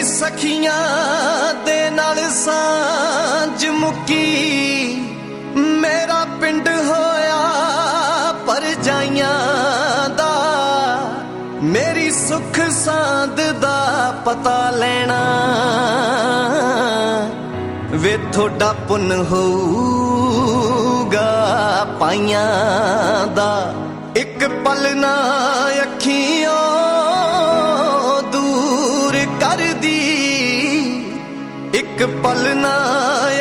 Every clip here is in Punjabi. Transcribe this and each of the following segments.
सखियां दे नाल सांझ मुक्की, मेरा पिंड होया परजाइयां दा। मेरी सुख सांद दा पता लेना, वे थोड़ा पुन होऊगा पाइयां दा। एक पल ना अखियों दूर कर दी, एक पल ना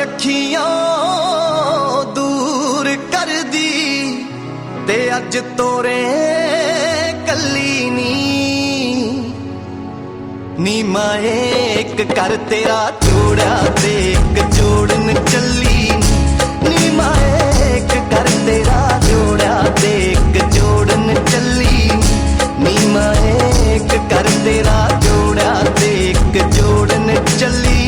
अखियों दूर कर दी। ते अज तोरे कली नी माए एक कर तेरा जोड़ा ते एक जोड़न चली। नी माए एक कर तेरा जोड़ा ते एक जोड़न चली। नी माए एक कर तेरा जोड़ा ते एक जोड़न चली।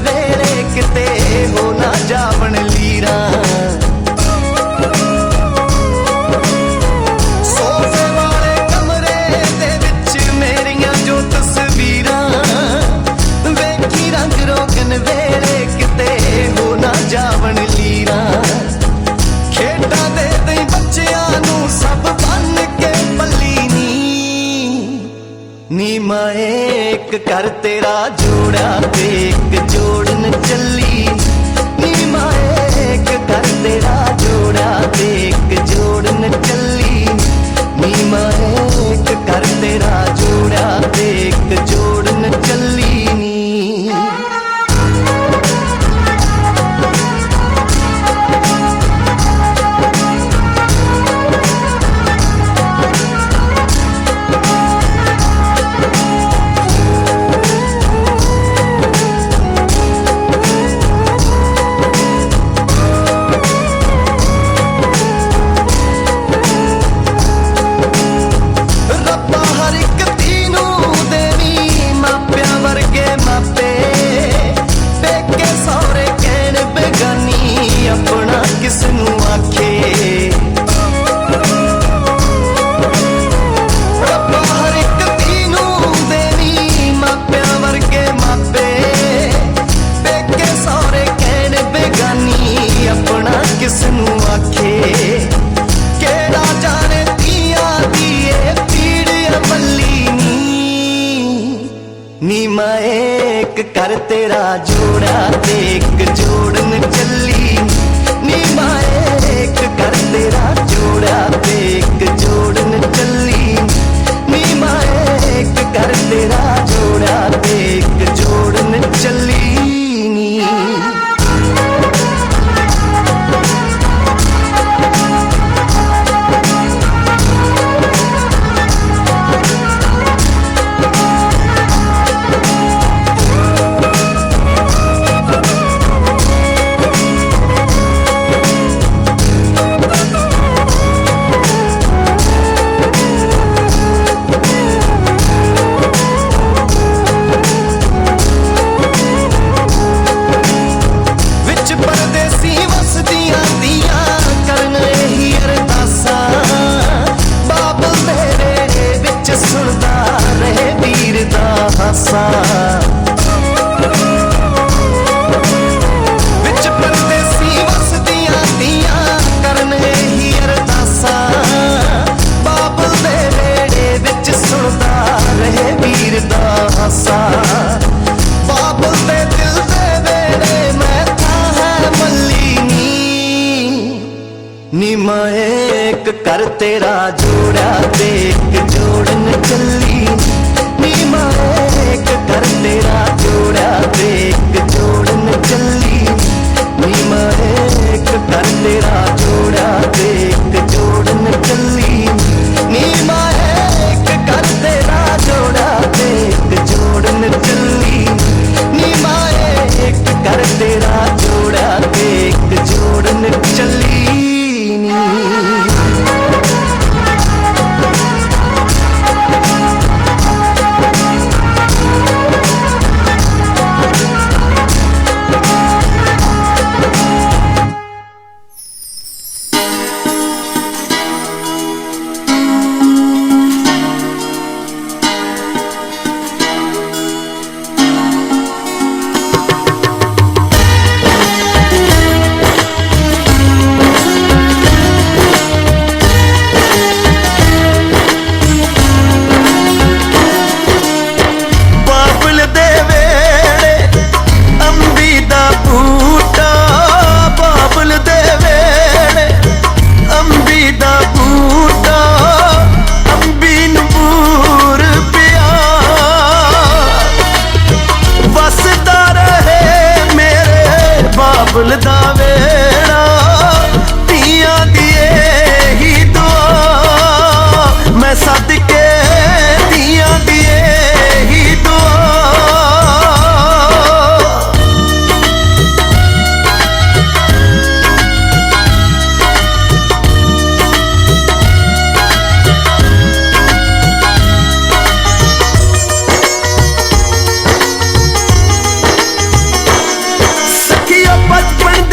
वेले किते हो ना जावन लीरा, सोफे वाले कमरे दे विच मेरियां जो तस्वीरां। वेखी रंग रोगन वेले किते हो ना जावन लीरा। खेडां दे दई बच्चियां नूं सब बन के पल्ली नी माए एक कर तेरा जोड़ा ते एक जोड़न चली। नी माए एक कर तेरा जोड़ा ते एक जोड़न चली। नी माए एक कर तेरा जोड़ा ते एक जोड़न चली। नी माए एक कर तेरा जोड़ा ते एक जोड़न चली। नी माए एक कर तेरा जोड़ा ते एक जोड़न चली। नी माए एक कर तेरा जोड़ा ते एक जोड़न चली। विच परदेसी वसदियां दियां करन ही अरदासां। बाबल दे वेड़े विच सुनदा रहे वीर दा हासा। बाबल दे दिल दे वेड़े मैं था है मल्ली नी माए एक कर तेरा जोड़ा ते एक जोड़न चली। नी माए एक कर तेरा जोड़ा ते एक जोड़न चली। नी माए एक कर तेरा जोड़ा ते एक जोड़न चली। नी माए एक कर तेरा जोड़ा ते एक जोड़न चली। नी माए एक कर तेरा भुलदा वेड़ा तियां दी ही दुआ मैं सदके तियां दी ही दुआ बचपन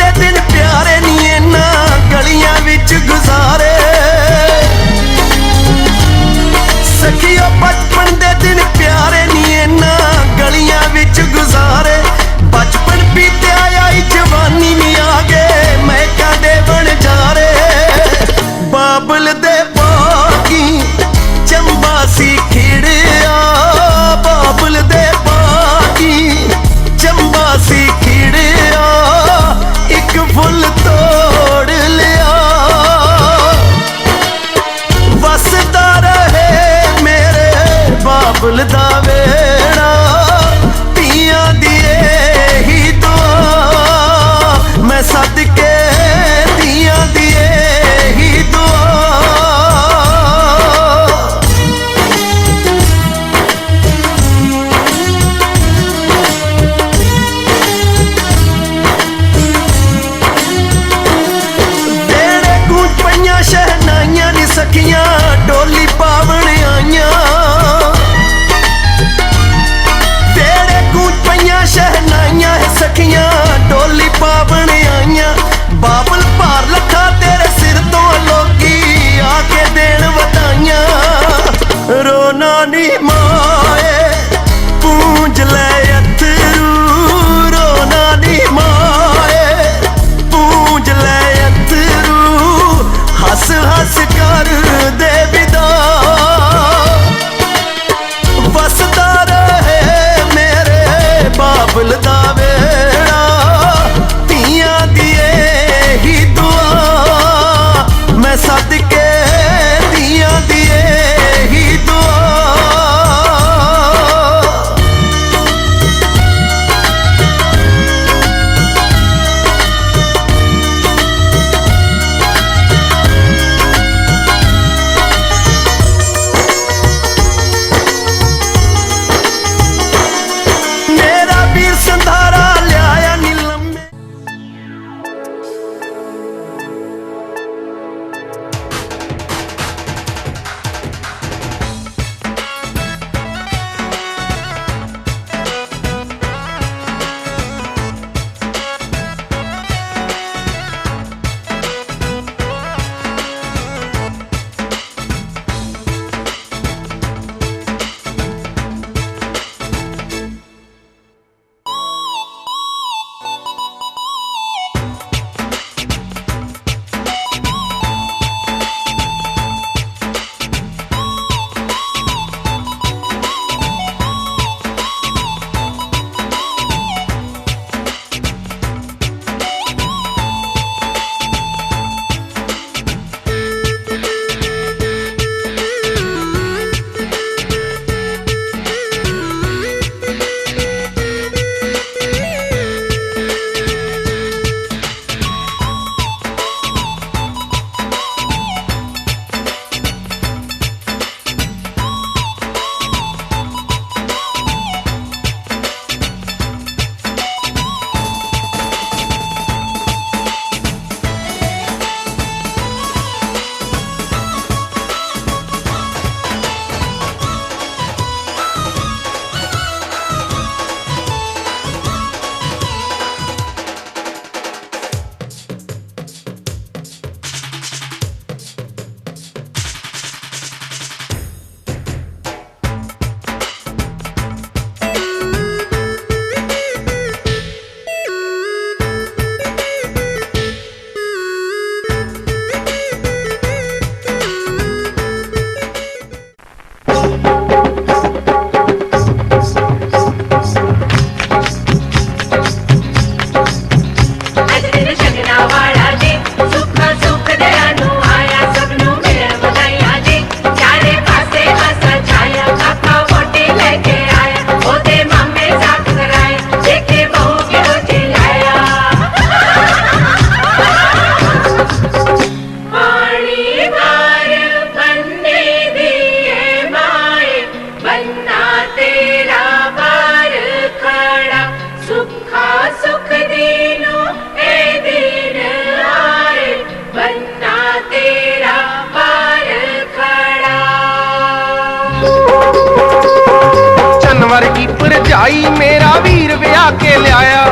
ਭਰਜਾਈ ਮੇਰਾ ਵੀਰ ਵਿਆਹ ਕੇ ਲਿਆਇਆ,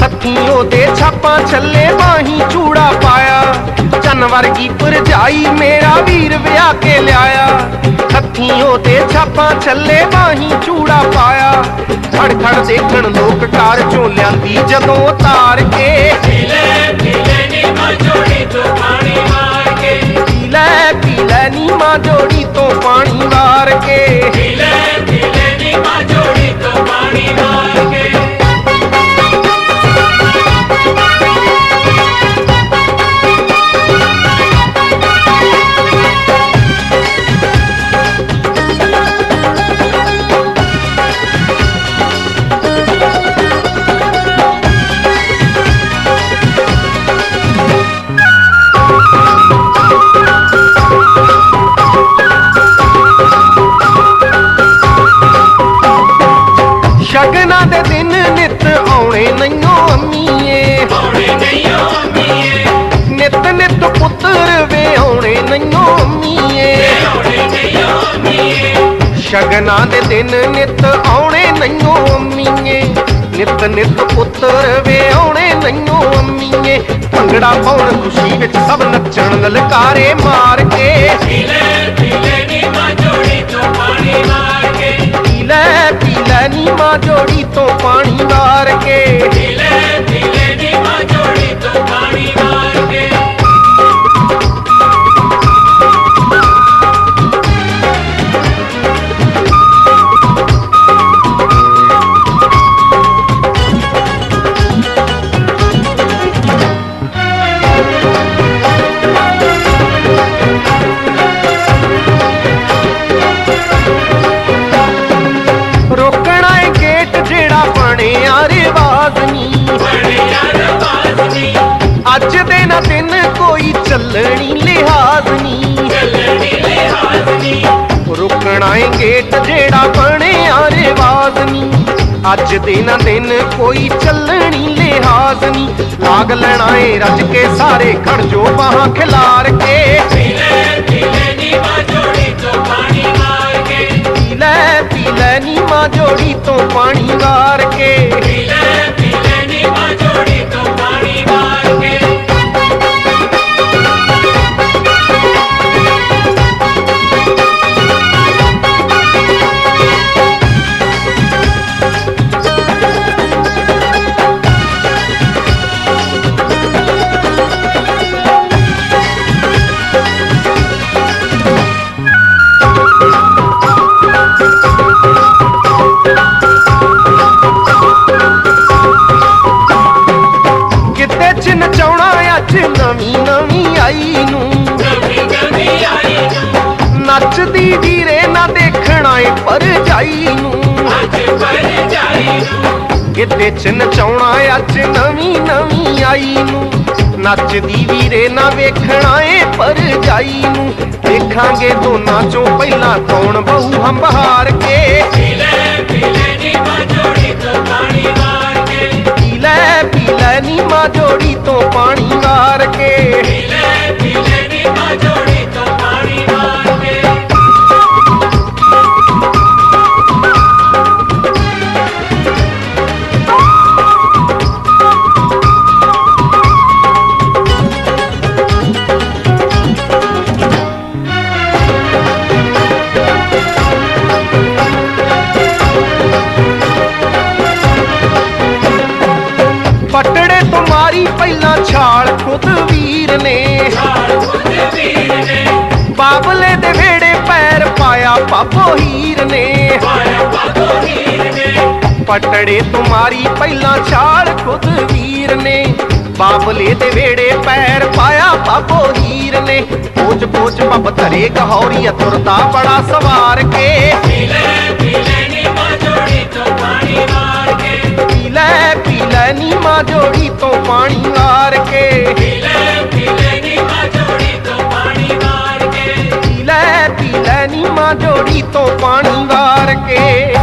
ਹੱਥੀਂ ਉਹਦੇ ਛਾਪਾਂ ਛੱਲੇ ਬਾਹੀਂ ਚੂੜਾ ਪਾਇਆ। ਚੰਨ ਵਰਗੀ ਭਰਜਾਈ ਮੇਰਾ ਵੀਰ ਵਿਆਹ ਕੇ ਲਿਆਇਆ, ਹੱਥੀਂ ਉਹਦੇ ਛਾਪਾਂ ਛੱਲੇ ਬਾਹੀਂ ਚੂੜਾ ਪਾਇਆ। ਖੜ ਖੜ ਦੇਖਣ ਲੋਕ ਕਾਰ ਚੋਂ ਲਿਆਂਦੀ ਜਦੋਂ ਉਤਾਰ ਕੇ, ਪੀਲੇ ਪੀਲੇ ਨੀ ਮਾਂ ਜੋੜੀ ਤੋਂ ਪਾਣੀ ਮਾਰ ਕੇ, ਪੀ ਲੈ ਨੀ ਮਾਂ ਜੋੜੀ ਤੋਂ ਪਾਣੀ ਵਾਰ ਕੇ। ਪੀਲੇ ਪੀਲੇ ਨੀ ਮਾਂ ਜੋੜੀ ਤੋਂ ਪਾਣੀ ਮਾਰ ਕੇ। ਸ਼ਗਨਾਂ ਦੇ ਦਿਨ ਨਿਤ ਆਉਣੇ ਨਈਓ ਅੰਮੀਏ, ਆਉਣੇ ਨਈਓ ਅੰਮੀਏ, ਨਿਤ ਨਿਤ ਪੁੱਤਰ ਵੇ ਆਉਣੇ ਨਈਓ ਅੰਮੀਏ। ਆਉਣੇ ਨਈਓ ਅੰਮੀਏ, ਸ਼ਗਨਾਂ ਦੇ ਦਿਨ ਨਿਤ ਆਉਣੇ ਨਈਓ ਅੰਮੀਏ, ਨਿਤ ਨਿਤ ਪੁੱਤਰ ਵੇ ਆਉਣੇ ਨਈਓ ਅੰਮੀਏ। ਭੰਗੜਾ ਪਾਉਣ ਖੁਸ਼ੀ ਵਿੱਚ ਸਭ ਨੱਚਣ ਲਲਕਾਰੇ ਮਾਰ ਕੇ, ਪੀਲੇ ਪੀਲੇ ਨੀ ਮਾਂ ਜੋੜੀ ਤੋਂ ਪਾਣੀ ਮਾਰ ਕੇ, ਪੀ ਲੈ ਨੀ ਮਾਂ ਜੋੜੀ ਤੋਂ ਪਾਣੀ ਵਾਰ ਕੇ। ਪੀਲੇ ਪੀਲੇ ਨੀ ਮਾਂ ਜੋੜੀ ਤੋਂ ਪਾਣੀ ਮਾਰ ਕੇ। ਰੋਕਣਾ ਏ ਗੇਟ ਜਿਹੜਾ ਬਣਿਆ ਰਿਵਾਜ਼ ਨੀ, ਬਣਿਆ ਰਵਾਜ਼ ਨੀ, ਅੱਜ ਦੇ ਨਾ ਦਿਨ ਕੋਈ ਚੱਲਣੀ ਲਿਹਾਜ਼ ਨੀ। ਚੱਲਣੀ ਲਿਹਾਜ਼ ਨੀ, ਰੁਕਣਾ ਏ ਗੇਟ ਜਿਹੜਾ ਬਣਿਆ ਰਿਵਾਜ਼ ਨੀ, ਅੱਜ ਦੇ ਨਾ ਦਿਨ ਕੋਈ ਚੱਲਣੀ ਲਿਹਾਜ਼ ਨੀ। ਲਾਗ ਲੈਣਾ ਏ ਰੱਜ ਕੇ ਸਾਰੇ ਖੜ ਜੋ ਬਾਹਾਂ ਖਿਲਾਰ ਕੇ, ਪੀਲੇ ਪੀਲੇ ਨੀ ਮਾਂ ਜੋੜੀ ਤੋਂ ਪਾਣੀ ਮਾਰ ਕੇ, ਪੀ ਲੈ ਨੀ ਮਾਂ ਜੋੜੀ ਤੋਂ ਪਾਣੀ ਵਾਰ ਕੇ। ਪੀਲੇ ਪੀਲੇ ਨੀ ਮਾਂ ਜੋੜੀ ਤੋਂ ਪਾਣੀ ਮਾਰ ਕੇ। ਕਿਤੇ ਚ ਨਚਾਉਣਾ ਅੱਜ ਨਵੀਂ ਨਵੀਂ ਆਈ ਨੂੰ, ਨਵੀਂ ਨਵੀਂ ਆਈ ਨੂੰ, ਨੱਚਦੀ ਵੀਰੇ ਨਾ ਦੇਖਣਾ ਏ ਭਰਜਾਈ ਨੂੰ। ਅੱਜ ਭਰਜਾਈ ਨੂੰ, ਕਿਤੇ ਚ ਨਚਾਉਣਾ ਅੱਜ ਨਵੀਂ ਨਵੀਂ ਆਈ ਨੂੰ, ਨੱਚਦੀ ਵੀਰੇ ਨਾ ਵੇਖਣਾ ਏ ਭਰਜਾਈ ਨੂੰ। ਦੇਖਾਂਗੇ ਦੋਨਾਂ ਚੋਂ ਪਹਿਲਾਂ ਕੌਣ ਬਹੂ ਹੰਬਹਾਰ ਕੇ, ਪੀਲੇ ਪੀਲੇ ਨੀ ਮਾਂ ਜੋੜੀ ਤੋਂ ਪਾਣੀ ਮਾਰ ਕੇ, ਪੀ ਲੈ ਨੀ ਮਾਂ ਜੋੜੀ ਤੋਂ ਪਾਣੀ ਵਾਰ ਕੇ। ਪੀਲੇ ਪੀਲੇ ਨੀ ਮਾਂ ਜੋੜੀ ਤੋਂ ਪਾਣੀ ਮਾਰ ਕੇ। ਪਟੜੇ ਤੋਂ ਮਾਰੀ ਪਹਿਲਾਂ ਛਾਲ ਖੁਦ ਵੀਰ ਨੇ, ਛਾਲ ਖੁਦ ਵੀਰ ਨੇ, ਬਾਬਲੇ ਦੇ ਵੇੜੇ ਪੈਰ ਪਾਇਆ ਪਾਪੋ ਹੀਰ ਨੇ। ਪਾਇਆ ਬਾਬੋ ਹੀਰ ਨੇ, ਪਟੜੇ ਤੋਂ ਮਾਰੀ ਪਹਿਲਾਂ ਛਾਲ ਖੁਦ ਵੀਰ ਨੇ, ਬਾਬਲੇ ਦੇ ਵੇੜੇ ਪੈਰ ਪਾਇਆ ਪਾਪੋ ਹੀਰ ਨੇ। ਪੋਚ ਪੋਚ ਪੱਪ ਧਰੇ ਗਹੌਰੀਆ ਤੁਰਦਾ ਬੜਾ ਸਵਾਰ ਕੇ, ਪੀਲੇ ਪੀਲੇ ਨੀ ਮਾਂ ਜੋੜੀ ਤੋਂ ਪਾਣੀ ਮਾਰ ਕੇ, ਪੀ ਲੈ ਨੀ ਮਾਂ ਜੋੜੀ ਤੋਂ ਪਾਣੀ ਵਾਰ ਕੇ। ਪੀਲੇ ਪੀਲੇ ਨੀ ਮਾਂ ਜੋੜੀ ਤੋਂ ਪਾਣੀ ਮਾਰ ਕੇ। ਪੀ ਲੈ ਨੀ ਮਾਂ ਜੋੜੀ ਤੋਂ ਪਾਣੀ ਵਾਰ ਕੇ।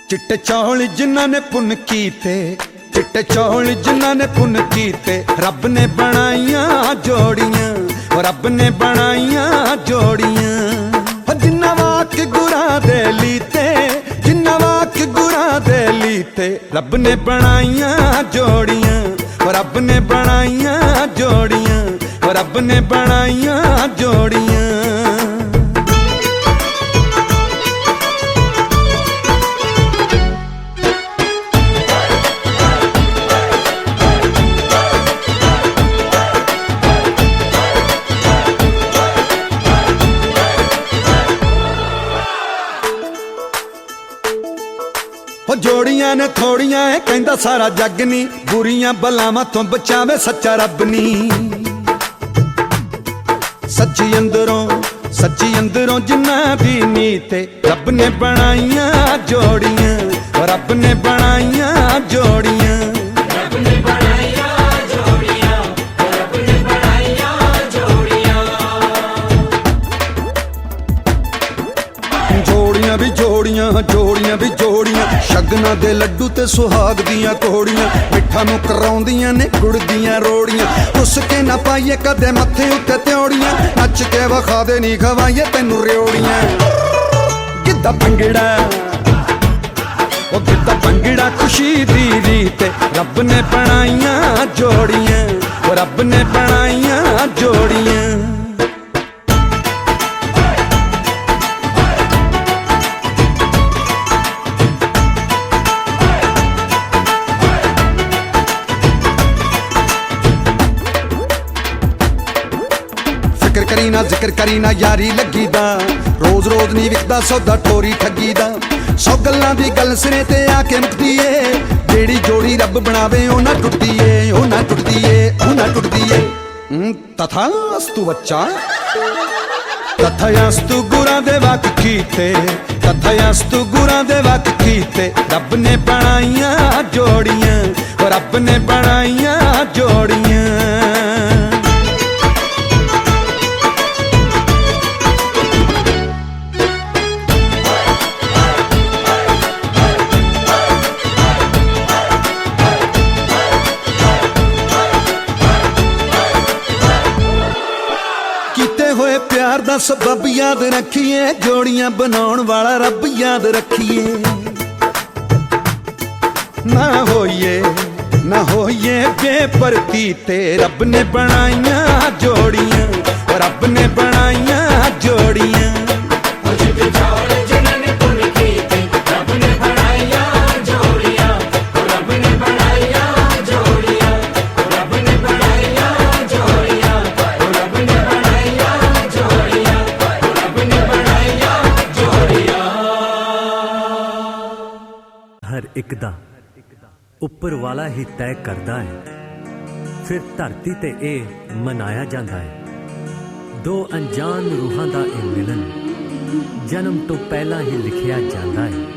ਚਿੱਟੇ ਚੌਲ ਜਿਨ੍ਹਾਂ ਨੇ ਪੁੰਨ ਕੀਤੇ चिट्टे चौल जिन्हां ने पुन कीते रब ने बनाइयां जोड़ियां, रब ने बनाइयां जोड़ियां। जिन्ना वाक गुरा दे लीते, जिन्ना वाक गुरा दे लीते, रब ने बनाइयां जोड़ियां, रब ने बनाइयां जोड़ियां, रब ने बनाइयां जोड़ियां। जोड़ियां ने थोड़ियां है कहंदा सारा जग नी, बुरियां बलावां तो बचावे सच्चा रब नी। सच्ची अंदरों जिन्ना दी नीते, रब ने बनाइयां जोड़ियां, रब ने बनाइयां जोड़ियां। रब ने बनाइयां जोड़ियां, रब ने बनाइयां जोड़ियां। जोड़ियां भी जोड़ियां, जोड़ियां भी जोड़ियां, शगना दे लड्डू ते सुहाग दियां कोड़ियां, मिठा नूं कराउंदियां ने गुड़ दियां रोड़ियां। उस के ना पाइए कदे मत्थे उत्ते त्योड़ियां, नच के वखा दे नी खवाइए तैनू रेवड़ियां। गिद्धा भंगड़ा ओ गिद्धा भंगड़ा खुशी दी रीत, रब ने बनाइयां जोड़ियां, रब ने बनाइयां जोड़ियां। जिक्र करी ना यारी लगी दा, रोज रोज नहीं विकदा सौदा ठोरी ठगी दा। 100 गल्लां दी गल सिरे ते आके मुकदी ए, जेड़ी जोड़ी रब बनावे ओ ना टुटदी ए, ओ ना टुटदी ए, ओ ना टुटदी ए। तथास्तु बच्चा, तथास्तु गुरां दे वक कीते, तथास्तु गुरां दे वक कीते, रब ने बनाइयां जोड़ियां, रब ने बनाइयां जोड़ियां। प्यार दा सबब याद रखिए, जोड़ियां बनाउण वाला रब याद रखिए। ना होइए बेपरती ते, रब ने बनाइयां जोड़ियां, रब ने बनाइयां जोड़ियां। हर एक दा उपर वाला ही तय करदा है, फिर धरती ते ए मनाया जाता है। दो अनजान रूहां दा ए मिलन जन्म तो पहला ही लिखिया जाता है।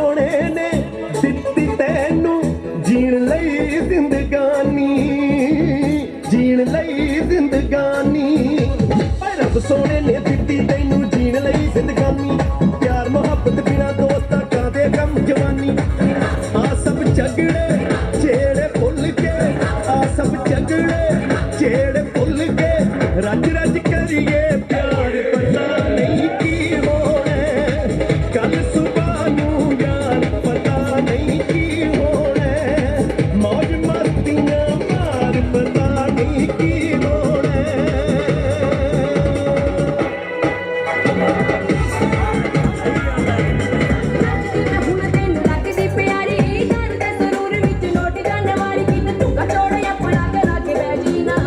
ਸੋਹਣੇ ਨੇ ਦਿੱਤੀ ਤੈਨੂੰ ਜੀਣ ਲਈ ਜ਼ਿੰਦਗਾਨੀ, ਜੀਣ ਲਈ ਜ਼ਿੰਦਗਾਨੀ। ਰੱਬ ਸੋਹਣੇ ਨੇ ਦਿੱਤੀ ਤੈਨੂੰ ਜੀਣ ਲਈ ਜ਼ਿੰਦਗਾਨੀ। ਪਿਆਰ ਮੁਹੱਬਤ ਬਿਨਾ ਦੋਸਤਾਂ ਕਾਦੇ ਕੰਮ ਜਵਾਨੀ। ਆ ਸਭ ਝਗੜੇ ਜਿਹੜੇ ਭੁੱਲ ਕੇ, ਆ ਸਭ ਝਗੜੇ ਜਿਹੜੇ ਭੁੱਲ ਕੇ ਰੱਜ ਰੱਜ ਕਰੀਏ ਪਿਆਰ। ਪਤਾ ਨਹੀਂ ਕੀ ਹੋਣਾ ਕੱਲ ਸੁਬਾਹ ਨੂੰ ਯਾਰ, ਪਤਾ ਨਹੀਂ ਕੀ ਹੋਣਾ ਮੌਜ ਮਸਤੀਆਂ ਮਾਰ, ਪਤਾ ਨਹੀਂ ਕੀ ਹੋਣਾ। ਹੁਣ ਤੈਨੂੰ ਲੱਗਦੀ ਪਿਆਰੀ ਘਰ ਦੇ ਸਰੂਰ ਵਿੱਚ ਲੋਟ ਜਾਣ ਵਾਲੀ ਕਿਨ ਤੂੰ ਕਟੋੜੇ ਆਪਣਾ ਕਰਾ ਕੇ ਬਹਿ ਜੀ ਨਾ।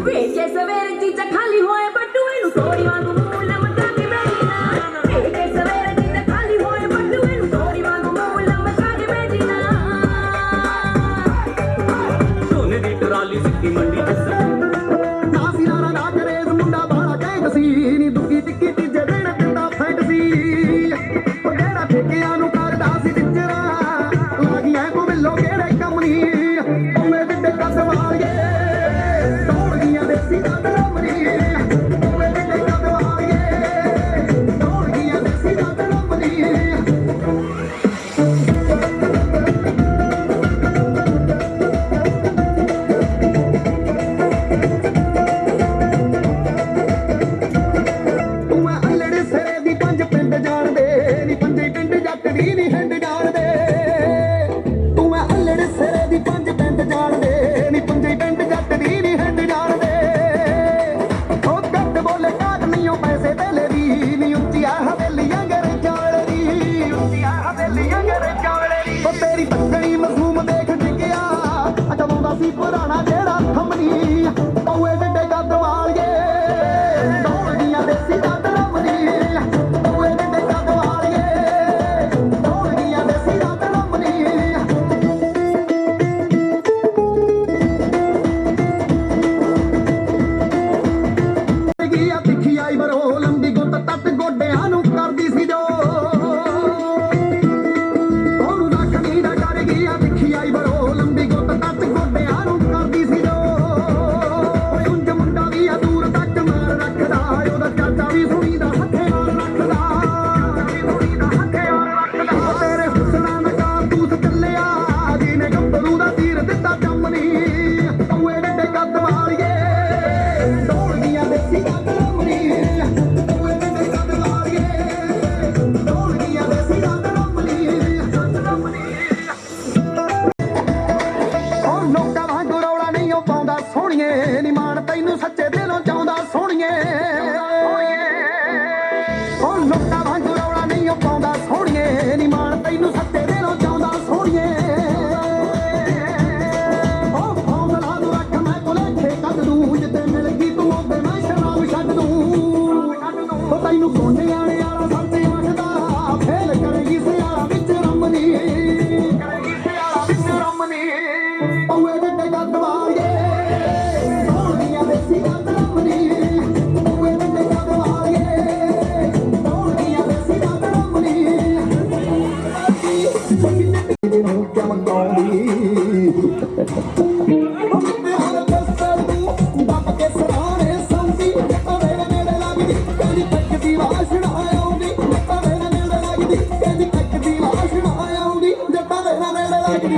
ਵੇਖ ਕੇ ਸਵੇਰੇ ਚੀਜ਼ਾਂ ਖਾਲੀ ਹੋਏ ਬੱਟੂ ਇਹਨੂੰ ਤੋੜੀ ਵਾਂਗੂ ਮੂੰਹ ਲਮਕਾ ਕੇ ਬਹਿ ਜੀ ਨਾ। ਵੇਖ ਕੇ ਸਵੇਰੇ ਚੀਜ਼ਾਂ ਖਾਲੀ ਹੋਏ ਬੱਟੂ ਇਹਨੂੰ ਤੋੜੀ ਵਾਂਗੂ ਮੂੰਹ ਲਮਕਾ ਕੇ ਬਹਿ ਜੀ ਨਾ। ਸੋਨੇ ਦੀ ਟਰਾਲੀ ਸਿੱਕੀ ਮੰਡੀ ਚ ਨਾ ਸਿਰਾਰਾ ਨਾ ਕਰੇ ਮੁੰਡਾ ਬਾਲਾ ਕਹਿ ਸੀ ਨੀ ਦੁੱਕੀ ਟਿੱਕੀ ਤੀਜੇ ਦਿਨ ਦਿੰਦਾ ਫੈਂਟਸੀ। ਉਹ ਜਿਹੜਾ ਠੇਕਿਆਂ ਨੂੰ ਕਰਦਾ ਸੀ ਟਿੱਚਰਾ ਲਾਗੀਆਂ ਕੋ ਮਿਲੋ ਕਿਹੜੇ ਕੰਮ ਨੀ। ਉਹਨੇ ਦਿੱਤੇ ਕੱਦ ਵਾਲੀਏ ਦੌੜ ਗਈਆਂ ਦੇਸੀ ਦੰਦ ਰਮਣੀ। ਉਹਨੇ ਦਿੱਤੇ ਕੱਦ ਵਾਲੀਏ ਦੌੜ ਗਈਆਂ ਦੇਸੀ ਦੰਦ ਰਮਣੀ। ਤੂੰ ਮੈਂ ਅਲੜੇ ਸਿਰੇ ਦੀ ਪੰਜ ਪਿੰਡ ਜਾਣਦੇ ਨੀ, ਪੰਜੇ ਪਿੰਡ ਜੱਟ ਦੀ ਨੀ ਹਿੰਡ ਜਾਣਦੇ। ਤੂੰ ਮੈਂ ਅਲੜੇ ਸਿਰੇ ਦੀ ਪੰਜ ਪਿੰਡ ਜਾਣਦੇ ਨੀ, ਪੰਜੇ ਪਿੰਡ ਜੱਟ ਦੀ ਨੀ ਹਿੰਡ ਜਾਣਦੇ। ਉਹ ਕੱਟ ਬੋਲੇ ਕਾਟ ਨਹੀਂ ਉਹ ਪੈਸੇ ਤੇਲੇ ਦੀ ਨੀ, ਉੱਚੀਆਂ ਹਵੇਲੀਆਂ ਅੰਗਰੇਜ਼ਾਂ ਵਾਲੇ ਦੀ, ਉੱਚੀਆਂ ਹਵੇਲੀਆਂ ਅੰਗਰੇਜ਼ਾਂ ਵਾਲੇ ਦੀ। ਉਹ ਤੇਰੀ ਪੱਕਣੀ ਮਜ਼ਲੂਮ ਦੇਖ ਡਿੱਗਿਆ ਅਟਵਾਉਂਦਾ ਸੀ ਪੁਰਾਣਾ ਜਿਹੜਾ ਥੰਮਣੀ। ਪਊਏ ਡੱਡੇ ਕੱਦ ਵਾਲੀਏ ਦੌੜ ਗਈਆਂ ਦੇਸੀ ਦੰਦ ਰਮਣੀ। ਪਊਏ ਡੱਡੇ ਕੱਦ ਵਾਲੀਏ ਦੌੜ ਗਈਆਂ ਦੇਸੀ ਦੰਦ ਰਮਣੀ। ਗਿਆ ਤਿੱਖੀ ਆਈ ਬਰੋ ਲੰਬੀ ਗੁੱਤ ਤੱਤ ਗੋਡਿਆਂ ਨੂੰ ਕਰਦੀ ਸੀ ਜੋ। ਉਹਨੂੰ ਰੱਖਣੀ ਦਾ ਕਰ ਗਿਆ ਤਿੱਖੀ ਆਈ ਬਰੋ ਲੰਬੀ ਗੁੱਤ ਤੱਤ ਗੋਡਿਆਂ ਨੂੰ ਕਰਦੀ ਸੀ ਜੋ। ਓਏ ਉਂਝ ਮੁੰਡਾ ਵੀ ਆ ਦੂਰ ਤੱਕ ਮਾਰ ਰੱਖਦਾ, ਉਹਦਾ ਚਾਚਾ ਵੀ ਸੁਣੀ ਦਾ ਹੱਥੇ ਨਾਲ ਰੱਖਦਾ, ਸੁਣੀ ਦਾ ਹੱਥੇ ਨਾਲ ਰੱਖਦਾ। ਤੇਰੇ ਹੁਸਨਾਂ ਦਾ ਕਾਬੂਸ ਚੱਲਿਆ ਜਿਹਨੇ ਗੱਭਰੂ ਦਾ ਤੀਰ ਦਿੱਤਾ ਚੰਮਨੀ। ਓਏ ਡੱਡੇ ਕੱਦ ਵਾਲੀਏ ਦੌੜ ਗਈਆਂ ਦੇਸੀ ਦੰਦ ਰਮਣੀ। ਓਏ ਡੱਡੇ ਕੱਦ ਵਾਲੀਏ ਦੌੜ ਗਈਆਂ ਦੇਸੀ ਦੰਦ ਰਮਣੀ। ਉਹ ਲੋਕਾਂ ਵਾਂਗੂ ਰੌਲਾ ਨਹੀਂ ਉਹ ਪਾਉਂਦਾ ਸੋਹਣੀਏ ਨੀ, ਮਾਣ ਤੈਨੂੰ ਸੱਚੇ ਦਿਲੋਂ ਚਾਹੁੰਦਾ ਸੋਹਣੀਏ। ਉਹ ਲੋਕਾਂ ਵਾਂਗੂ ਰੌਲਾ ਨਹੀਂ ਉਹ ਪਾਉਂਦਾ ਸੋਹਣੀਏ ਨੀ, ਮਾਣ ਤੈਨੂੰ ਸੱਚੇ ਦਿਲੋਂ ਚਾਹੁੰਦਾ ਸੋਹਣੀਏ। ਉਹ ਹੌਸਲਾ ਨੂੰ ਰੱਖ ਮੈਂ ਭੁਲੇਖੇ ਕੱਢ ਦੂੰ, ਜਿੱਤੇ ਮਿਲ ਗਈ ਤੂੰ ਉਹਦੇ ਮੈਂ ਸ਼ਰਾਬ ਛੱਡ ਦੂੰ। ਉਹ ਤੈਨੂੰ ਸੋਹਣਿਆਂ ਵਾਲਾ ਸੱਚ ਆਖਦਾ ਫੇਲ ਕਰੇਗੀ ਸਿਆਲਾ ਵਿੱਚ ਰਮਨੀ, ਕਰੇਗੀ ਸਿਆਲਾ ਵਿੱਚ ਰਮਨੀ। ਪਊਏ ਡੱਡੇ ਕੱਦ ਵਾਲੀਏ ਦੌੜ ਗਈਆਂ ਦੇਸੀ ਦੰਦ ਰਮਣੀ। ਪਊਏ ਡੱਡੇ ਕੱਦ ਵਾਲੀਏ ਦੌੜ ਗਈਆਂ ਦੇਸੀ ਦੰਦ ਰਮਣੀ। ਕਿੰਨੇ ਨੂੰ ਚਮਕਾਉਂਦੀ ਤੇ ਹਰ ਬਸਰ ਨੂੰ ਦੱਬ ਕੇ ਸਰਾਣੇ ਸੌਂਦੀ। ਜੱਟਾਂ ਦੇ ਨੇੜੇ ਲੱਗਦੀ ਕਹਿੰਦੀ ਟੱਕ ਦੀ ਵਾਸ਼ਨਾ ਆਉਂਦੀ। ਜੱਟਾਂ ਦੇ ਨੇੜੇ ਲੱਗਦੀ ਕਹਿੰਦੀ ਟੱਕ ਦੀ ਵਾਸ਼ਨਾ ਆਉਂਦੀ। ਜੱਟਾਂ ਦੇ ਨੇੜੇ ਲੱਗਦੀ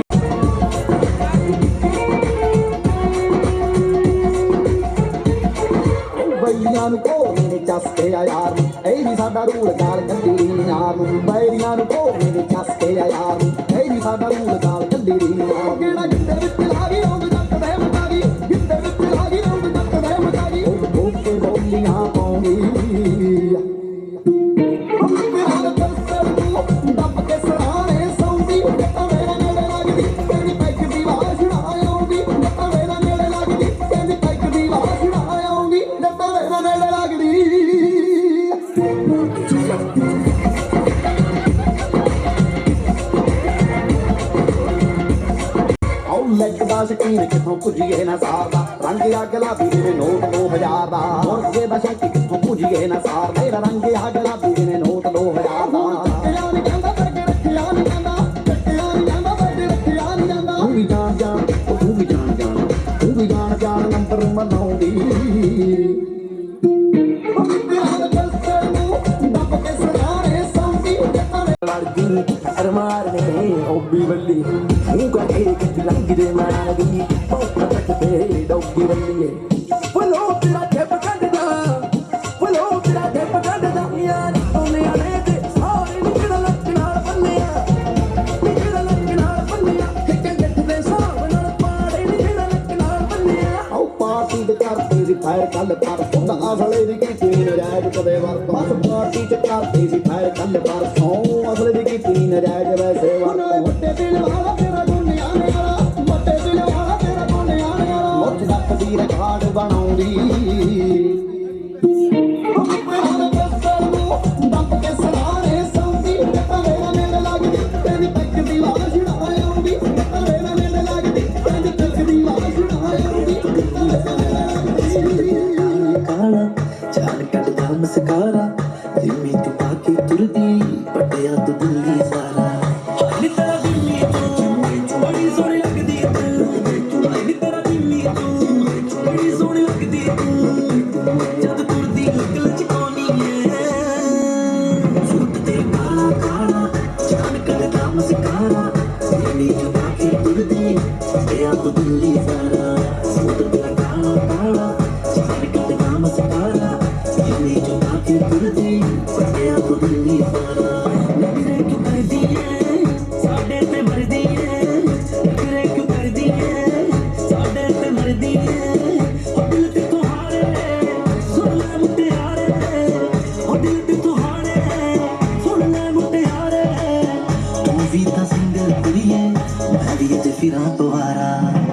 ਬਈਆਂ ਨੂੰ ਕੋਲੇ ਨੇ ਚਸਕੇ ਆ ਯਾਰ ਨੂੰ, ਇਹ ਵੀ ਸਾਡਾ ਰੂਲ ਗਾਲ ਕੱਢੀ ਰੀ ਯਾਰ ਨੂੰ। ਬਈਆਂ ਨੂੰ ਕੋਲੇ ਨੇ ਚਸਕੇ ਆ ਯਾਰ ਨੂੰ, ਇਹ ਵੀ ਸਾਡਾ ਰੂਲ ਗਾਲ ਕੱਢੀ ਰੀ ਯਾਰ ਨੂੰ। ਕਿਹੜਾ ਗਿੱਟੇ ਵਿੱਚ ਲਾ ਗਈ ਰੌਂਦ ਜੱਟ ਦੇ ਮਕਾਈ, ਗਿੱਟੇ ਵਿੱਚ ਲਾ ਗਈ ਰੌਂਦ ਜੱਟ ਦੇ ਮਕਾਈ। ਉਹ ਕੋਕੇ ਬੋਲੀਆਂ ਪਾਉਂਦੀ ਪਿਆਰ ਬਸਰ ਨੂੰ ਦੱਬ ਕੇ ਸਰਾਣੇ ਸੌਂਦੀ। ਜੱਟਾਂ ਦੇ ਨੇੜੇ ਲੱਗਦੀ ਕਹਿੰਦੀ ਪੈਕ ਦੀ ਵਾਸ਼ਨਾ ਆਉਂਦੀ। ਜੱਟਾਂ ਦੇ ਨੇੜੇ ਲੱਗਦੀ ਕਹਿੰਦੀ ਪੈਕ ਦੀ ਵਾਸ਼ਨਾ ਆਉਂਦੀ। ਜੱਟਾਂ ਦੇ ਨੇੜੇ ਲੱਗਦੀ। ਲੱਕ ਦਾ ਸ਼ਕੀਨ ਕਿੱਥੋਂ ਪੁੱਜੀਏ ਨਾ ਸਾਰਦਾ, ਰੰਗ ਆ ਗੁਲਾਬੀ ਜਿਵੇਂ ਨੋਟ 2000 ਦਾ। ਮੁਰਗੇ ਦਾ ਸ਼ੌਕੀ ਕਿੱਥੋਂ ਪੁੱਜੀਏ ਨਾ ਸਾਰਦਾ, ਰੰਗ ਆ ਗੁਲਾਬੀ ਜਿਵੇਂ ਨੋਟ 2000 ਦਾ। अरमार ने ओबी बल्ली मुंह का एक लंग दे मार गई पौधा पटते डोगी बल्ली बोलो तेरा ठेप कटदा बोलो तेरा ठेप कटदा यार तूने आने दे सारे निकल लटनाल बन्निया निकल लटनाल बन्निया एक गठ दे साब नाल पाड़े निकल लटनाल बन्निया आओ पार्टी दे करते सी फायर कल पर हुंदा असले दी कीती नजायज कदे वर बस पार्टी च करते सी फायर कल पर सौ असले दी कीती नजायज वैसे वर ਵੱਡੇ ਦਿਲ ਵਾਲਾ ਤੇਰਾ ਦੁਨੀਆ ਨੇ ਵਾਲਾ ਵੱਡੇ ਦਿਲ ਵਾਲਾ ਤੇਰਾ ਦੁਨੀਆ ਨੇ ਵਾਲਾ ਮੁੱਝ ਤੱਕ ਦੀ ਰਿਕਾਰਡ ਬਣਾਉਂਦੀ ਆਪਣੇ ਹੁਣ ਬਸਰ ਨੂੰ ਦੱਬ ਕੇ ਸਰਾਣੇ ਸੌਂਦੀ ਮੇਰਾ ਮੇਰੇ ਲੱਗਦੀ ਤੇਰੀ ਤੱਕ ਦੀ ਆਵਾਜ਼ ਨਾ ਆਉਂਦੀ ਮੇਰਾ ਮੇਰੇ ਲੱਗਦੀ ਤੇਰੀ ਤੱਕ ਦੀ ਆਵਾਜ਼ ਨਾ ਆਉਂਦੀ ਕਾਲਾ ਚਾਲ ਕੱਢਦਾ ਮਸਕਾਰਾ ਜਿੰਮੀ ਤੂੰ ਪਾ ਕੇ ਤੁਰਦੀ ਪਟਿਆ ਤੂੰ ਦਿੱਲੀ ਸਾਰਾ ਨੀ ਤੇਰਾ ਦਿੱਲੀ ਤੂੰ ਬੜੀ ਸੋਹਣੀ ਲੱਗਦੀ ਤੂੰ ਨੀ ਤੇਰਾ ਦਿੱਲੀ ਤੂੰ ਬੜੀ ਸੋਹਣੀ ਲੱਗਦੀ ਤੂੰ ਜਦ ਤੁਰਦੀ ਲਗ ਲਚਕਾਉਣੀ ਏ ਸੂਟ ਤੇ ਕਾਲਾ ਕਾਲਾ ਚਾਲ ਕੱਢਦਾ ਮਸਕਾਰਾ ਜਿੰਮੀ ਤੂੰ ਪਾ ਕੇ ਤੁਰਦੀ ਪਟਿਆ ਤੂੰ ਦਿੱਲੀ ਸਾਰਾ ਸੂਟ ਤੇ ਕਾਲਾ ਕਾਲਾ ਚਾਲ ਕੱਢਦਾ ਮਸਕਾਰਾ ਜਿੰਮੀ ਤੂੰ ਪਾ ਕੇ ਤੁਰਦੀ ਪਟਿਆ ਤੂੰ ਦਿੱਲੀ ਸਾਰਾ ਨਗਰੇ ਕਿਉਂ ਕਰਦੀ ਏ ਸਾਡੇ ਤੇ ਮਰਦੀ ਏ ਨਗਰੇ ਕਿਉਂ ਕਰਦੀ ਏ ਸਾਡੇ ਤੇ ਮਰਦੀ ਏ ਉਹ ਦਿਲ ਤੇ ਤੁਹਾਰੇ ਸੁਣ ਲੈ ਮੁਟਿਆਰੇ ਉਹ ਦਿਲ ਤੇ ਤੁਹਾਰੇ ਸੁਣ ਲੈ ਮੁਟਿਆਰੇ ਤੂੰ ਵੀ ਤਾਂ ਸਿੰਗਲ ਕੁੜੀਏ ਮੈਂ ਵੀ ਤੇ ਫਿਰਾਂ ਦੁਆਰਾ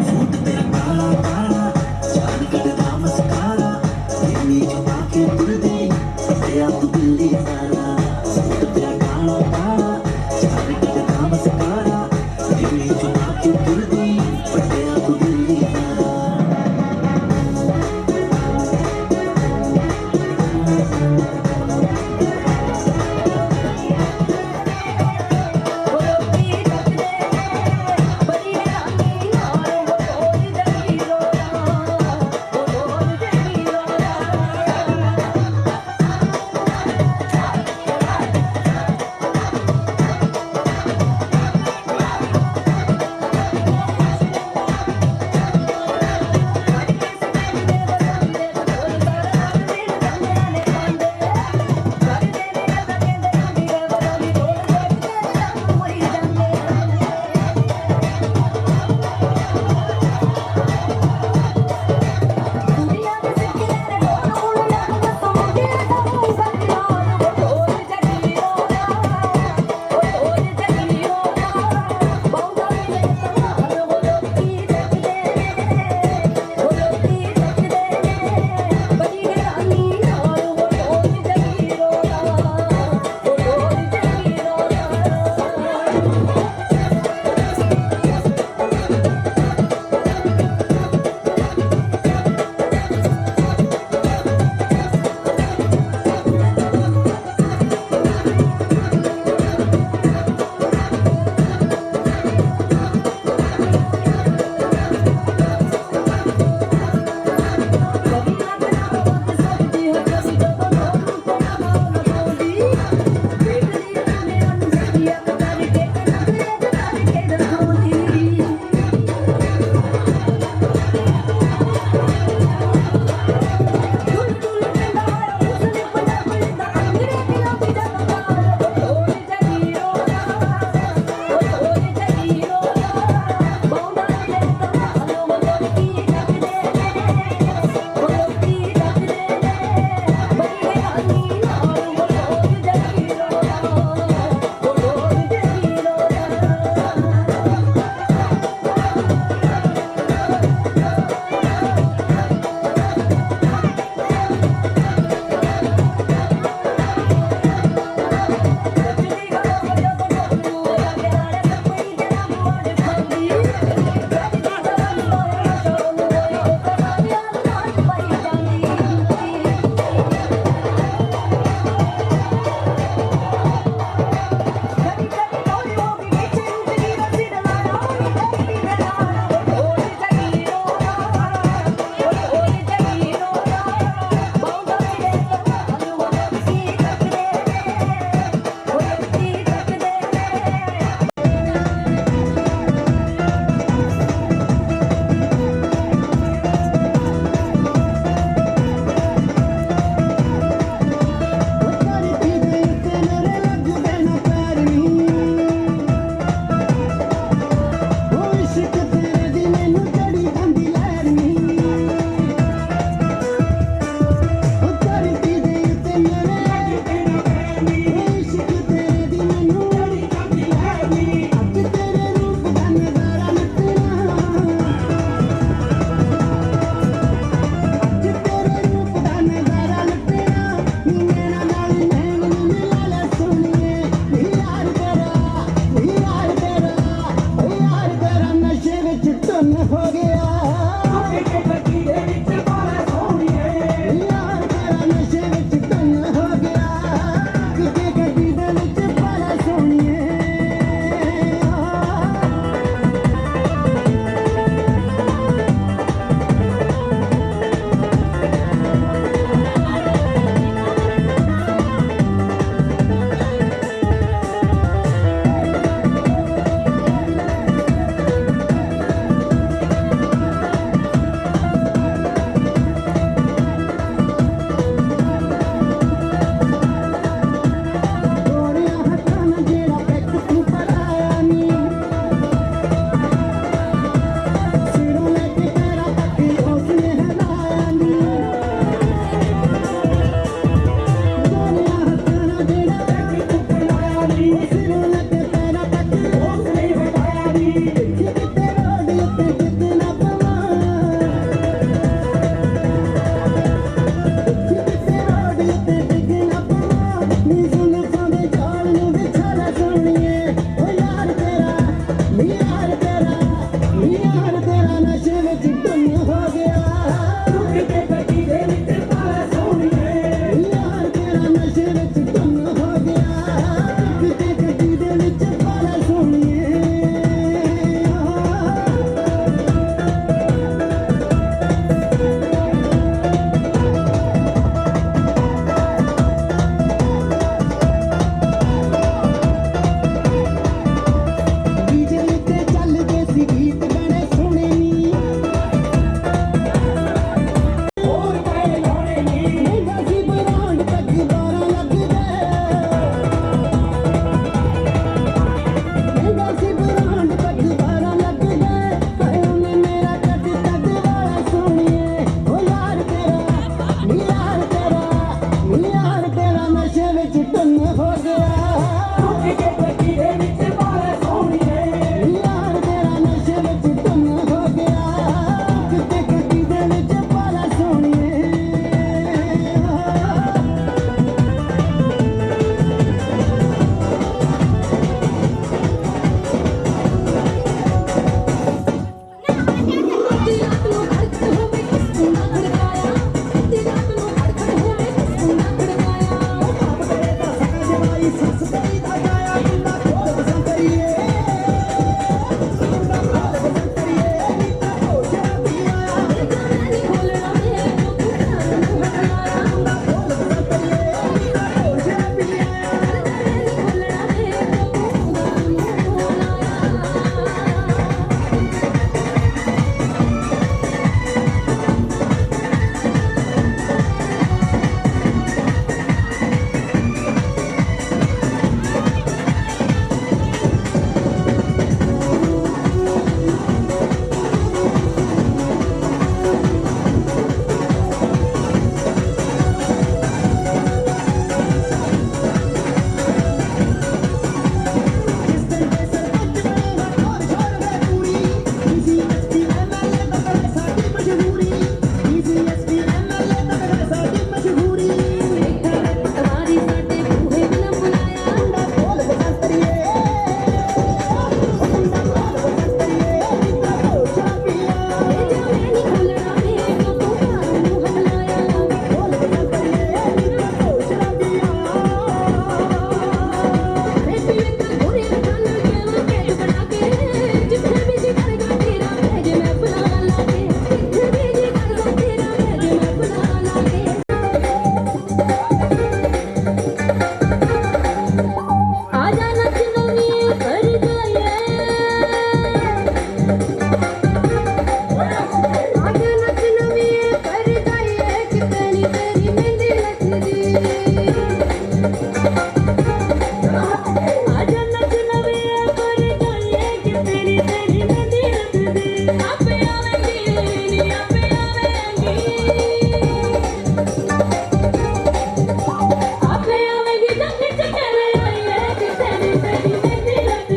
ਸੂਟ ਤੇਰਾ ਕਾਲਾ ਕਾਲਾ ਚਾਲ ਕੱਢਦਾ ਮਸਕਾਰਾ ਜਿੰਨੀ ਚੁਪਾ ਕੇ ਤੁਰਦੀ ਪਟਿਆ ਤੂੰ ਦਿੱਲੀ ਸਾਰਾ ਸੂਟ ਤੇਰਾ ਕਾਲਾ ਕਾਲਾ ਚਾਲ ਕੱਢਦਾ ਮਸਕਾਰਾ ਜਿੰਨੀ ਚੁਪਾ ਕੇ ਤੁਰਦੀ ਪਟਿਆ ਤੂੰ ਦਿੱਲੀ ਸਾਰਾ ਬੜੀ ਰਾਨੀ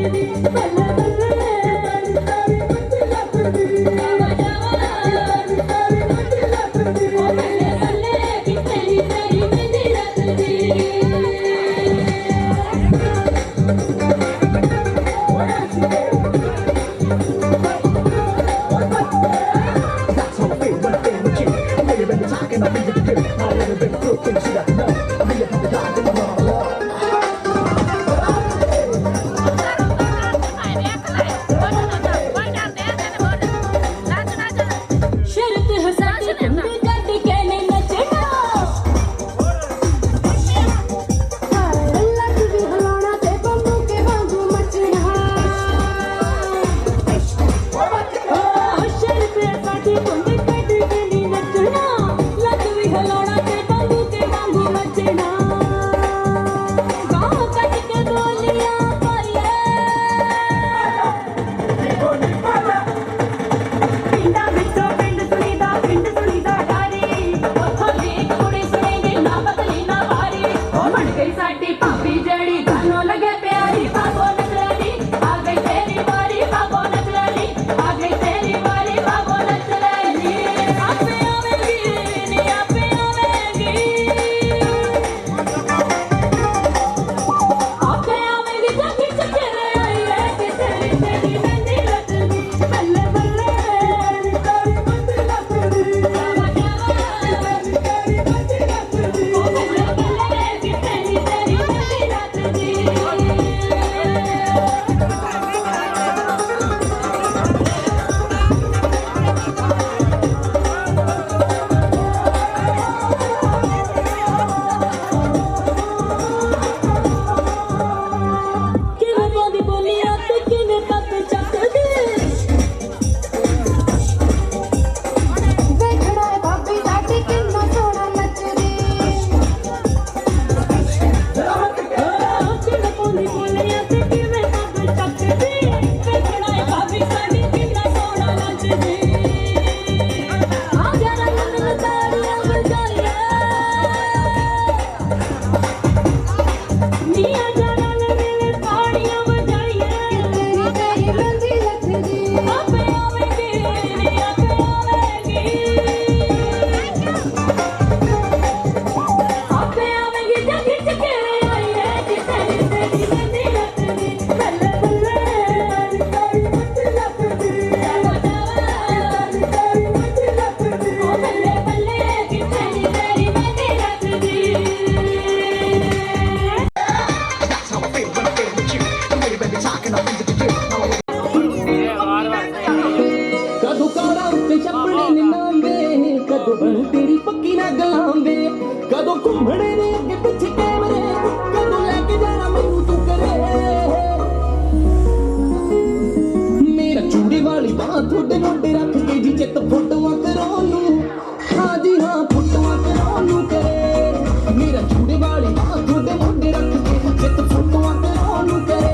ਲੱਗਦੀ ਬੱਲੇ ਬੱਲੇ ਤਾਰੀ ਮੱਚ ਲੱਗਦੀ ਜਾਵਾ ਜਾਵਾ ਤਾਰੀ ਮੱਚ ਲੱਗਦੀ ਓ ਬੱਲੇ ਬੱਲੇ ਕਿ ਤੇਰੀ ਮਹਿੰਦੀ ਲੱਗਦੀ That's how I feel when I'm with you. I'm really been talking, I'm really good. I've never been through things you got to know. I'm really from the top of my love. ਸ਼ਰਤ ਹਸਾਤੀ ਕੁੰਡੀ ਕੱਢ ਕੇ ਨੇ ਨੱਚਣਾ ਲੱਕ ਵੀ ਹਲਾਉਣਾ ਤੇ ਬੰਬੂ ਕੇ ਵਾਂਗੂ ਮਚਣਾ ਸ਼ਰਤ ਹਸਾਤੀ ਕੁੰਡੀ ਕੱਢ ਕੇ ਨੇ ਨੱਚਣਾ ਲੱਕ ਵੀ ਹਲਾਉਣਾ ਤੇ ਬੰਬੂ ਕੇ ਵਾਂਗੂ ਮਚਣਾ ਗਾਂ ਕੱਢ ਕੇ ਬੋਲੀਆਂ ਪਾਈਏ ਪਿੰਡਾਂ ਵਿੱਚੋਂ ਪਿੰਡ ਸੁਣੀਦਾ ਡਾਰੀ ਉੱਥੋਂ ਦੀ ਇੱਕ ਕੁੜੀ ਸੁਣੇਗੀ ਨਾ ਬਦਲੀ ਨਾ ਵਾਰੀ ਉਹ ਬਣ ਗਈ ਸਾਡੀ ਭਾਬੀ ਜਿਹੜੀ ਸਾਨੂੰ ਲੱਗੇ ਪਿਆਰੀ ਬਾਬੋ ਨਚਲਣੀ ਆ ਗਈ ਤੇਰੀ ਵਾਰੀ ਬਾਬੋ ਨਚਲਣੀ ਆ ਗਈ ਤੇਰੀ ਵਾਰੀ ਬਾਬੋ ਨਚਲਣੀ ਆਪੇ ਆਵੇਗੀ ਨੀ ਆਪੇ ਆਵੇਗੀ ਆਪੇ ਆਵੇਗੀ ਜੱਗੀ ਚੱਕਰੇ ਆਈਏ ਕਿ ਤੇਰੀ ਮਹਿੰਦੀ ਲੱਗਦੀ ਬੱਲੇ ਬੱਲੇ ਤਾਰੀ ਮੱਚ ਲੱਗਦੀ ਜਾਵਾ ਜਾਵਾ ਤਾਰੀ ਮੱਚ ਲੱਗਦੀ ਓ ਬੱਲੇ ਬੱਲੇ ਕਿ ਤੇਰੀ ਮਹਿੰਦੀ ਲੱਗਦੀ ਕਿਵੇਂ ਪਾਉਂਦੀ ਬੋਲੀਆਂ ਤੇ ਕਿਵੇਂ ਪੱਤ ਚੱਕਦੀ ਵੇਖਣਾ ਏ ਭਾਬੀ ਸਾਡੀ ਕਿੰਨਾ ਸੋਹਣਾ ਨੱਚਦੀ ਕਿਵੇਂ ਪਾਉਂਦੀ ਬੋਲੀਆਂ ਤੇ ਕਿਵੇਂ ਪੱਤ ਚੱਕਦੀ ਵੇਖਣਾ ਏ ਭਾਬੀ ਸਾਡੀ ਕਿੰਨਾ ਸੋਹਣਾ ਨੱਚਦੀ ਆ ਜਰਾ ਨੰਨ ਤਾੜੀਆਂ ਵਜਾਈਏ ਨੀਆਂ ਜਾਣਾ ਮੇਰੇ ਪਾਣੀਆਂ ਵਜਾਈਏ ਤੇਰੀ ਮਹਿੰਦੀ ਲੱਗਦੀ ਆਪੇ ਆਵੇਗੀ ਨੀ ਆਪੇ ਆਵੇਗੀ ਆਪੇ ਆਵੇਗੀ ਜੱਗੀ ਚੱਕਰੇ ਆਈਏ ਕਿ ਤੇਰੀ ਮਹਿੰਦੀ ਲੱਗਦੀ ਬੱਲੇ ਬੱਲੇ ਤਾਰੀ ਮੱਚ ਲੱਗਦੀ ਜਾਵਾ ਜਾਵਾ ਤਾਰੀ ਮੱਚ ਲੱਗਦੀ ਓ ਬੱਲੇ ਬੱਲੇ ਕਿ ਤੇਰੀ ਮਹਿੰਦੀ ਲੱਗਦੀ That's how I feel when I'm with you. I'm really been talking, I'm really good. ਕਦੋਂ ਕਾਰਾਂ ਉੱਤੇ ਛੱਪੜੇ ਨਿਨਾਂਦੇ ਕਦੋਂ ਬਣ ਤੇਰੀ ਪੱਕੀ ਨਾ ਗਲਾਂਦੇ ਕਦੋਂ ਘੁੰਮਣੇ ਨੇ ਅੱਗੇ ਪਿੱਛੇ ਕੈਮਰੇ ਕਦੋਂ ਲੈ ਕੇ ਜਾਣਾ ਮੈਨੂੰ ਤੂੰ ਕਰੇ ਮੇਰਾ ਚੂੜੀ ਵਾਲੀ ਬਾਹ ਤੁਹਾਡੇ ਮੋਢੇ ਰੱਖ ਕੇ ਜੀ ਚਿੱਤ ਫੋਟੋਆਂ ਕਰਾਉਣ ਨੂੰ ਹਾਂ ਜੀ ਹਾਂ ਫੋਟੋਆਂ ਕਰਾਉਣ ਨੂੰ ਕਰੇ ਮੇਰਾ ਚੂੜੀ ਵਾਲੀ ਬਾਹ ਤੁਹਾਡੇ ਮੋਢੇ ਰੱਖ ਕੇ ਚਿੱਤ ਫੋਟੋਆਂ ਕਰਾਉਣ ਨੂੰ ਕਰੇ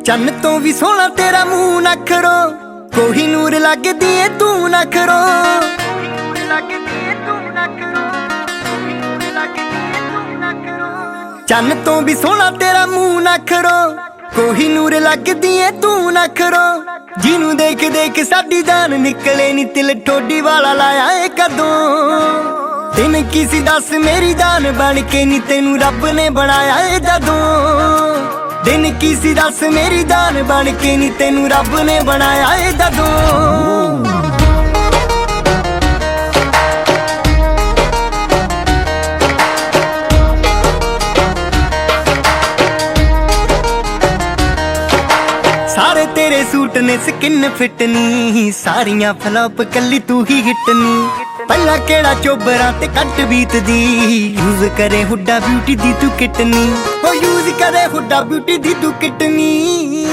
ਚੰਨ ਤੋਂ ਵੀ ਸੋਹਣਾ ਤੇਰਾ ਮੂੰਹ ਨਖਰੋ ਕੋਈ ਨੂਰ ਲੱਗਦੀ ਏ ਤੂੰ ਨਖਰੋ ਚੰਨ ਤੋਂ ਵੀ ਸੋਹਣਾ ਤੇਰਾ ਮੂੰਹ ਨਖਰੋ ਕੋਈ ਨੂਰ ਲੱਗਦੀ ਏ ਤੂੰ ਨਖਰੋ ਜਿਹਨੂੰ ਦੇਖ ਦੇਖ ਸਾਡੀ ਜਾਨ ਨਿਕਲੇ ਨੀ ਤਿਲ ਠੋਡੀ ਵਾਲਾ ਲਾਇਆ ਏ ਕਦੋਂ ਦਿਨ ਕੀ ਸੀ ਦੱਸ ਮੇਰੀ ਜਾਨ ਬਣ ਕੇ ਨੀ ਤੈਨੂੰ ਰੱਬ ਨੇ ਬਣਾਇਆ ਏ ਜਦੋਂ ਦਿਨ ਕੀ ਸੀ ਦੱਸ ਮੇਰੀ ਜਾਨ ਬਣ ਕੇ ਨੀ ਤੈਨੂੰ ਰੱਬ ਨੇ ਬਣਾਇਆ ਏ ਜਦੋਂ ਸਾਰੇ ਤੇਰੇ ਸੂਟ ਨੇ ਸਕਿਨ ਫਿੱਟ ਨੀ ਸਾਰੀਆਂ ਫਲॉप ਕੱਲੀ ਤੂੰ ਹੀ ਹਿੱਟ ਨੀ ਪਹਿਲਾਂ ਕਿਹੜਾ ਚੋਬਰਾਂ ਤੇ ਕੱਟ ਬੀਤਦੀ ਯੂਜ਼ ਕਰੇ ਹੁੱਡਾ ਬਿਊਟੀ ਦੀ ਤੂੰ ਕਿਟਨੀ ਹੋ ਯੂਜ਼ ਕਰੇ ਹੁੱਡਾ ਬਿਊਟੀ ਦੀ ਤੂੰ ਕਿਟਨੀ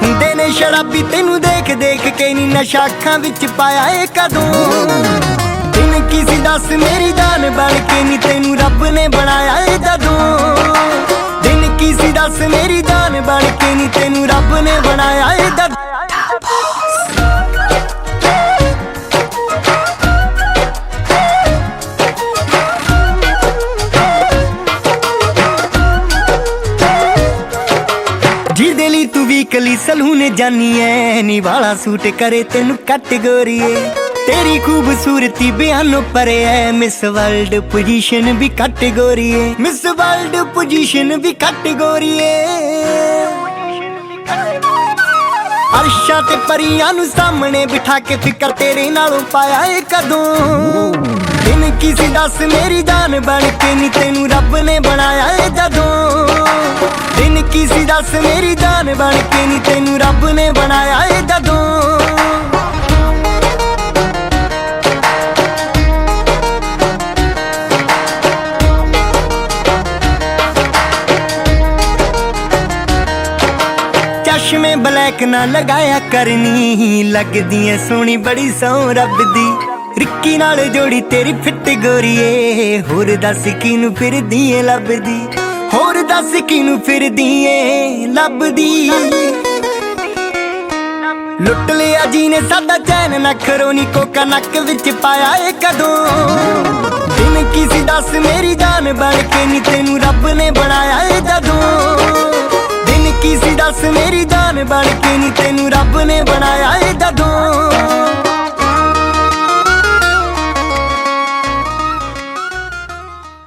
ਹੁੰਦੇ ਨੇ ਸ਼ਰਾਬੀ ਤੈਨੂੰ ਦੇਖ ਦੇਖ ਕੇ ਨੀ ਨਸ਼ਾ ਅੱਖਾਂ ਵਿੱਚ ਪਾਇਆ ਏ ਕਦੋਂ ਦਿਨ ਕੀ ਸੀ ਦੱਸ ਮੇਰੀ ਜਾਨ ਬਣ ਕੇ ਨੀ ਤੈਨੂੰ ਰੱਬ ਨੇ ਬਣਾਇਆ ਏ ਜਦੋਂ ਦਿਨ दस मेरी जान बन के नी तेनू रब ने बनाया दा जिहदे लई तू वीकली सलून जानी है नी वाला सूट करे तेनू कट गोरीए तेरी खूबसूरती बयानों परे है मिस वर्ल्ड पोजीशन भी कैटेगरी है मिस वर्ल्ड पोजीशन भी कैटेगरी है अर्शा ते परियां नू सामने बिठा के फिकर तेरे नालों पाया है कदों दिन किसी दस मेरी जान बन के नी तेनू रब ने बनाया है जदों दिन किसी दस मेरी जान बन के नी तेनू रब ने बनाया है जदों चश्मे ब्लैक ना लगाया करनी लगदी है सोनी बड़ी सौ रब दी रिक्की नाल जोड़ी तेरी फिट गोरीए होर दस किनू फिरदी है लभदी होर दस किनू फिरदी है लभदी लुट लिया जी ने सादा चैन नखरो नी कोका नक विच पाया है कदों दिन किसी दस मेरी जान बन के नी तेनू रब ने बनाया है जदों किसी दस मेरी जान बन के नी तेनू रब ने बनाया